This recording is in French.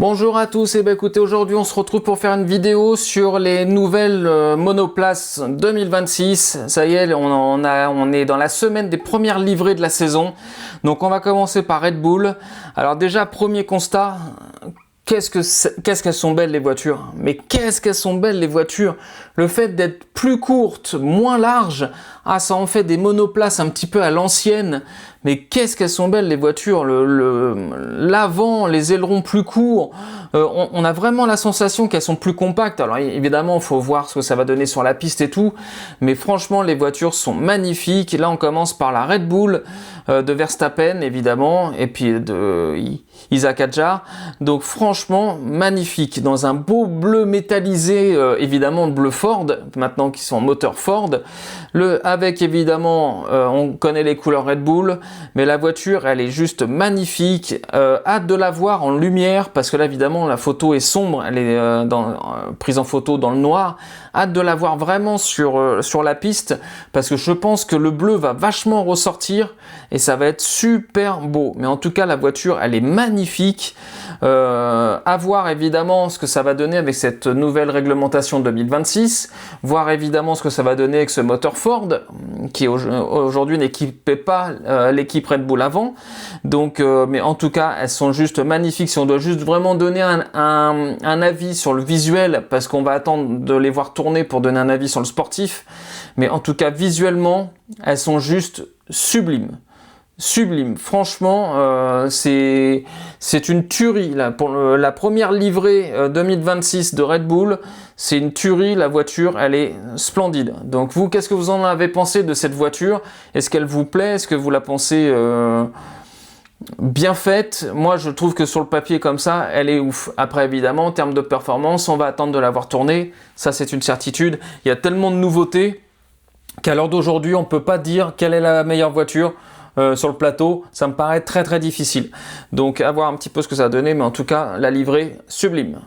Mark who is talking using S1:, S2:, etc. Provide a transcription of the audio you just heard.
S1: Bonjour à tous, et bien écoutez, aujourd'hui on se retrouve pour faire une vidéo sur les nouvelles monoplaces 2026. Ça y est, on est dans la semaine des premières livrées de la saison. Donc on va commencer par Red Bull. Alors déjà, premier constat, qu'est-ce qu'elles sont belles les voitures. Mais qu'est-ce qu'elles sont belles les voitures. Le fait d'être plus courtes, moins larges, ça en fait des monoplaces un petit peu à l'ancienne. Mais qu'est-ce qu'elles sont belles les voitures, l'avant, les ailerons plus courts, on a vraiment la sensation qu'elles sont plus compactes. Alors évidemment, il faut voir ce que ça va donner sur la piste et tout, mais franchement, les voitures sont magnifiques. Là, on commence par la Red Bull de Verstappen, évidemment, et puis de Isaac Hadjar. Donc franchement, magnifique, dans un beau bleu métallisé, évidemment bleu Ford, maintenant qu'ils sont en moteur Ford, avec évidemment, on connaît les couleurs Red Bull, mais la voiture, elle est juste magnifique. Hâte de la voir en lumière, parce que là, évidemment, la photo est sombre, elle est prise en photo dans le noir. Hâte de la voir vraiment sur la piste, parce que je pense que le bleu va vachement ressortir, et ça va être super beau. Mais en tout cas, la voiture, elle est magnifique. À voir évidemment ce que ça va donner avec cette nouvelle réglementation 2026, voir évidemment ce que ça va donner avec ce moteur Ford, qui aujourd'hui n'équipait pas l'équipe Red Bull avant. Donc, mais en tout cas, elles sont juste magnifiques. Si on doit juste vraiment donner un avis sur le visuel, parce qu'on va attendre de les voir tourner pour donner un avis sur le sportif, mais en tout cas, visuellement, elles sont juste sublimes. Sublime, franchement, c'est une tuerie là. Pour la première livrée 2026 de Red Bull, c'est une tuerie, la voiture, elle est splendide. Donc vous, qu'est-ce que vous en avez pensé de cette voiture? Est-ce qu'elle vous plaît? Est-ce que vous la pensez bien faite? Moi, je trouve que sur le papier comme ça, elle est ouf. Après, évidemment, en termes de performance, on va attendre de la voir tourner. Ça, c'est une certitude. Il y a tellement de nouveautés qu'à l'heure d'aujourd'hui, on ne peut pas dire quelle est la meilleure voiture. Sur le plateau, ça me paraît très difficile. Donc à voir un petit peu ce que ça a donné, mais en tout cas, la livrée sublime.